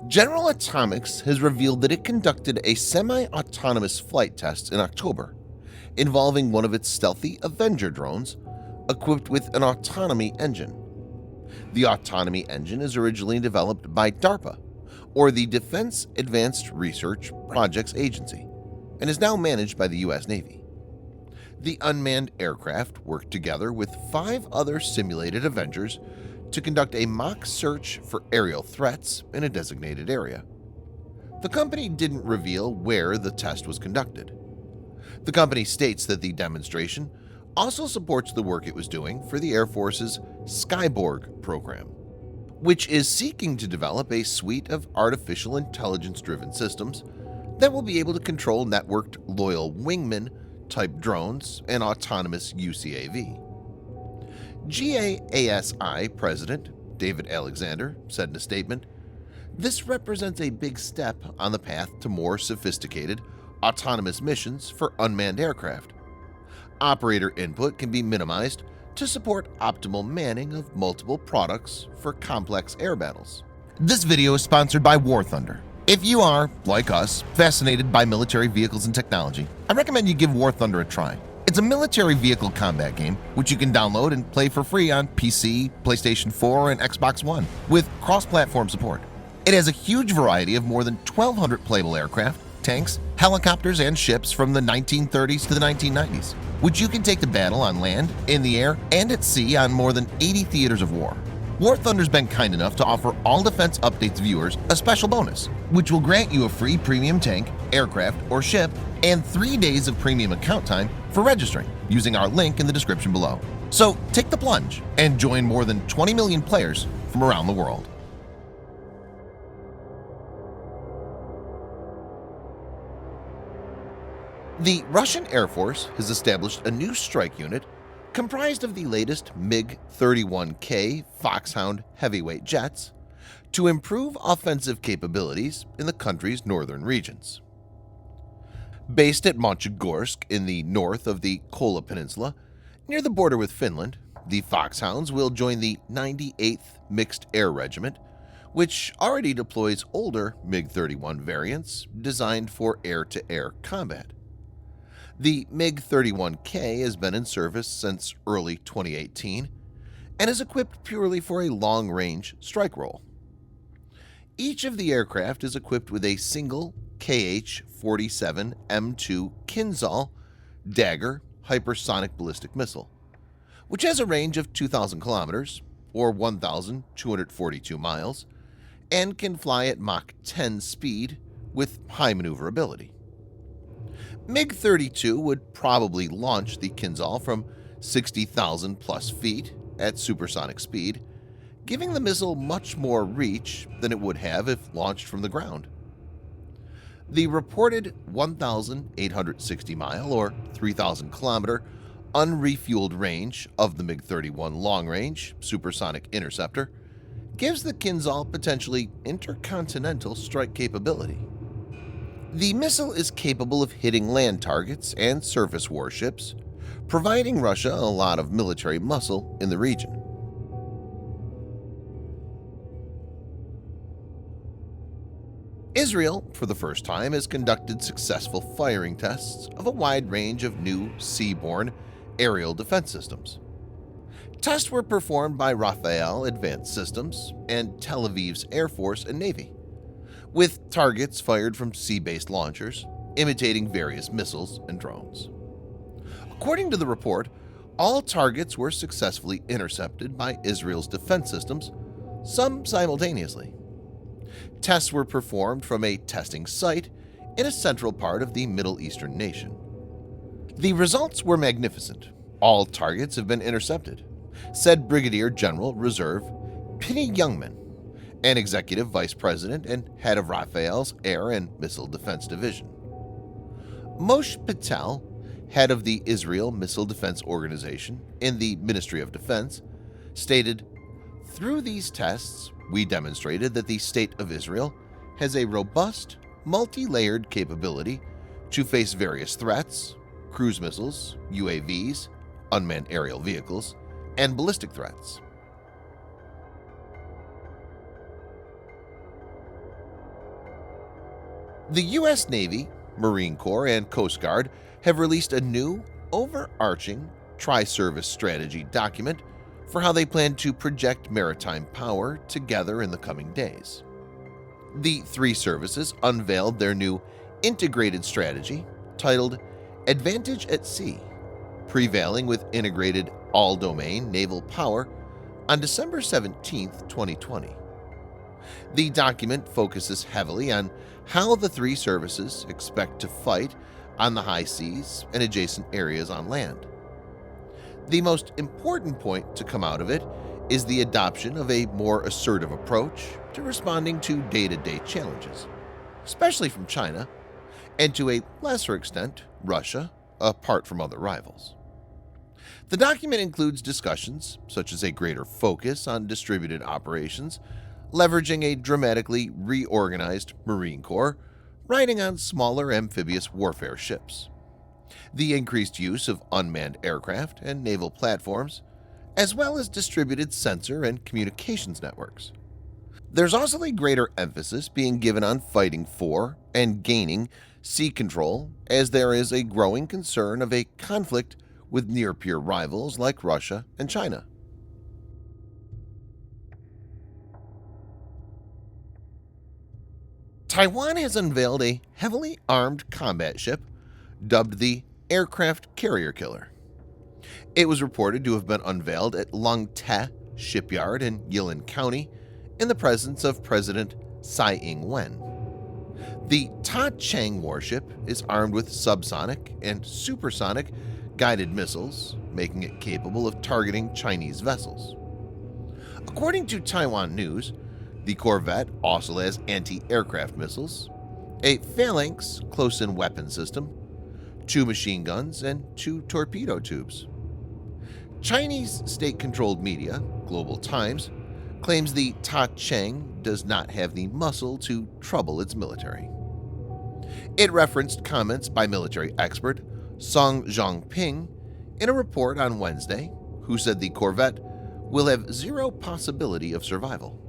General Atomics has revealed that it conducted a semi-autonomous flight test in October, involving one of its stealthy AVENGER drones equipped with an autonomy engine. The autonomy engine is originally developed by DARPA, or the Defense Advanced Research Projects Agency, and is now managed by the U.S. Navy. The unmanned aircraft worked together with 5 other simulated Avengers to conduct a mock search for aerial threats in a designated area. The company didn't reveal where the test was conducted. The company states that the demonstration also supports the work it was doing for the Air Force's Skyborg program, which is seeking to develop a suite of artificial intelligence-driven systems that will be able to control networked loyal wingman-type drones and autonomous UCAV. GAASI President David Alexander said in a statement, "This represents a big step on the path to more sophisticated, autonomous missions for unmanned aircraft. Operator input can be minimized to support optimal manning of multiple products for complex air battles." This video is sponsored by War Thunder. If you are, like us, fascinated by military vehicles and technology, I recommend you give War Thunder a try. It's a military vehicle combat game which you can download and play for free on PC, PlayStation 4, and Xbox One with cross-platform support. It has a huge variety of more than 1,200 playable aircraft, tanks, helicopters, and ships from the 1930s to the 1990s, which you can take to battle on land, in the air, and at sea on more than 80 theaters of war. War Thunder's been kind enough to offer All Defense Updates viewers a special bonus, which will grant you a free premium tank, aircraft, or ship, and 3 days of premium account time for registering using our link in the description below. So take the plunge and join more than 20 million players from around the world. The Russian Air Force has established a new strike unit comprised of the latest MiG-31K Foxhound heavyweight jets to improve offensive capabilities in the country's northern regions. Based at Monchegorsk in the north of the Kola Peninsula, near the border with Finland, the Foxhounds will join the 98th Mixed Air Regiment, which already deploys older MiG-31 variants designed for air-to-air combat. The MiG-31K has been in service since early 2018 and is equipped purely for a long-range strike role. Each of the aircraft is equipped with a single KH-47 M2 KINZHAL Dagger hypersonic ballistic missile, which has a range of 2,000 kilometers or 1,242 miles and can fly at Mach 10 speed with high maneuverability. MiG-32 would probably launch the KINZHAL from 60,000 plus feet at supersonic speed, giving the missile much more reach than it would have if launched from the ground. The reported 1,860 mile or 3,000 kilometer unrefueled range of the MiG-31 long-range supersonic interceptor gives the KINZHAL potentially intercontinental strike capability. The missile is capable of hitting land targets and surface warships, providing Russia a lot of military muscle in the region. Israel, for the first time, has conducted successful firing tests of a wide range of new seaborne aerial defense systems. Tests were performed by Rafael Advanced Systems and Tel Aviv's Air Force and Navy, with targets fired from sea-based launchers, imitating various missiles and drones. According to the report, all targets were successfully intercepted by Israel's defense systems, some simultaneously. Tests were performed from a testing site in a central part of the Middle Eastern nation. The results were magnificent. All targets have been intercepted, said Brigadier General Reserve Penny Youngman, an executive vice president and head of Rafael's Air and Missile Defense Division. Moshe Patel, head of the Israel Missile Defense Organization in the Ministry of Defense, stated, "Through these tests, we demonstrated that the State of Israel has a robust, multi-layered capability to face various threats, cruise missiles, UAVs, unmanned aerial vehicles, and ballistic threats." The U.S. Navy, Marine Corps, and Coast Guard have released a new, overarching tri-service strategy document for how they plan to project maritime power together in the coming days. The three services unveiled their new integrated strategy titled Advantage at Sea, Prevailing with Integrated All-Domain Naval Power on December 17, 2020. The document focuses heavily on how the three services expect to fight on the high seas and adjacent areas on land. The most important point to come out of it is the adoption of a more assertive approach to responding to day-to-day challenges, especially from China, and to a lesser extent, Russia, apart from other rivals. The document includes discussions such as a greater focus on distributed operations, leveraging a dramatically reorganized Marine Corps riding on smaller amphibious warfare ships, the increased use of unmanned aircraft and naval platforms, as well as distributed sensor and communications networks. There's also a greater emphasis being given on fighting for and gaining sea control, as there is a growing concern of a conflict with near-peer rivals like Russia and China. Taiwan has unveiled a heavily armed combat ship dubbed the Aircraft Carrier Killer. It was reported to have been unveiled at Lung Te Shipyard in Yilin County in the presence of President Tsai Ing-wen. The Ta Chang warship is armed with subsonic and supersonic guided missiles, making it capable of targeting Chinese vessels. According to Taiwan News, the corvette also has anti-aircraft missiles, a phalanx close-in weapon system, 2 machine guns, and 2 torpedo tubes. Chinese state-controlled media, Global Times, claims the Ta Chang does not have the muscle to trouble its military. It referenced comments by military expert Song Zhongping in a report on Wednesday, who said the corvette will have zero possibility of survival.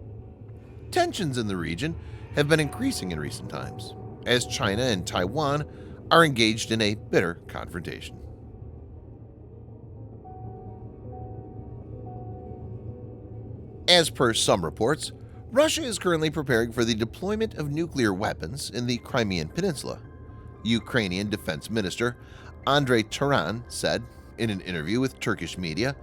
Tensions in the region have been increasing in recent times, as China and Taiwan are engaged in a bitter confrontation. As per some reports, Russia is currently preparing for the deployment of nuclear weapons in the Crimean Peninsula, Ukrainian Defense Minister Andrei Taran said in an interview with Turkish media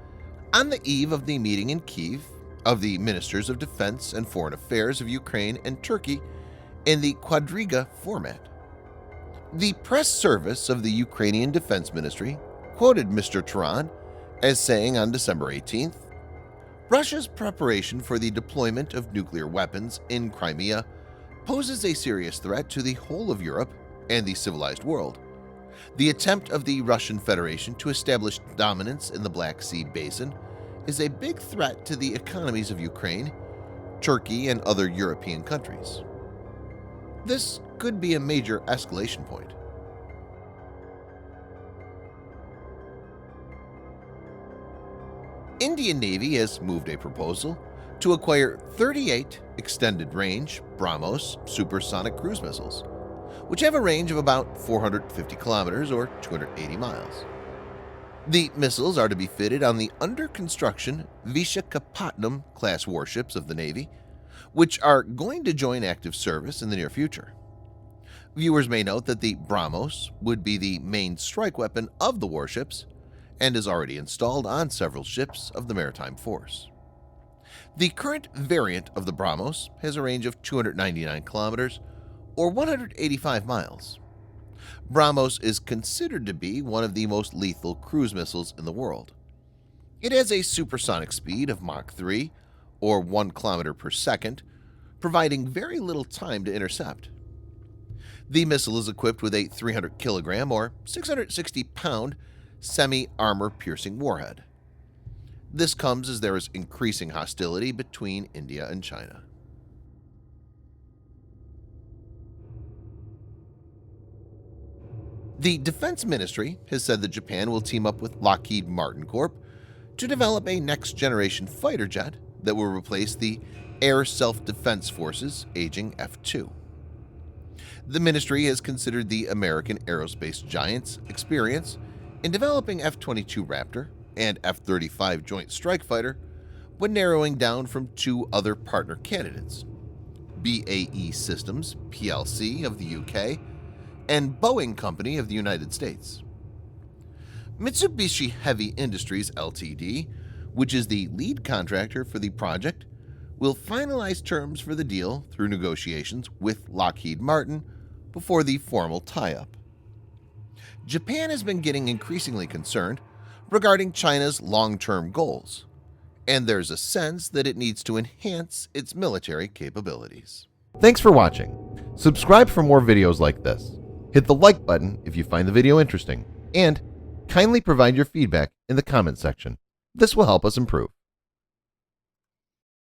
on the eve of the meeting in Kyiv of the Ministers of Defense and Foreign Affairs of Ukraine and Turkey in the Quadriga format. The press service of the Ukrainian Defense Ministry quoted Mr. Taran as saying on December 18th, Russia's preparation for the deployment of nuclear weapons in Crimea poses a serious threat to the whole of Europe and the civilized world. The attempt of the Russian Federation to establish dominance in the Black Sea Basin is a big threat to the economies of Ukraine, Turkey, and other European countries. This could be a major escalation point. Indian Navy has moved a proposal to acquire 38 extended-range BRAHMOS supersonic cruise missiles, which have a range of about 450 kilometers or 280 miles. The missiles are to be fitted on the under-construction Visakhapatnam class warships of the Navy, which are going to join active service in the near future. Viewers may note that the BRAHMOS would be the main strike weapon of the warships and is already installed on several ships of the maritime force. The current variant of the BRAHMOS has a range of 299 kilometers or 185 miles. BRAHMOS is considered to be one of the most lethal cruise missiles in the world. It has a supersonic speed of Mach 3 or 1 kilometer per second, providing very little time to intercept. The missile is equipped with a 300 kilogram or 660 pound semi-armor piercing warhead. This comes as there is increasing hostility between India and China. The Defense Ministry has said that Japan will team up with Lockheed Martin Corp to develop a next-generation fighter jet that will replace the Air Self-Defense Force's aging F-2. The ministry has considered the American aerospace giants' experience in developing F-22 Raptor and F-35 Joint Strike Fighter when narrowing down from two other partner candidates, BAE Systems plc of the UK and Boeing Company of the United States. Mitsubishi Heavy Industries Ltd., which is the lead contractor for the project, will finalize terms for the deal through negotiations with Lockheed Martin before the formal tie-up. Japan has been getting increasingly concerned regarding China's long-term goals, and there's a sense that it needs to enhance its military capabilities. Thanks for watching. Subscribe for more videos like this. Hit the like button if you find the video interesting, and kindly provide your feedback in the comment section. This will help us improve.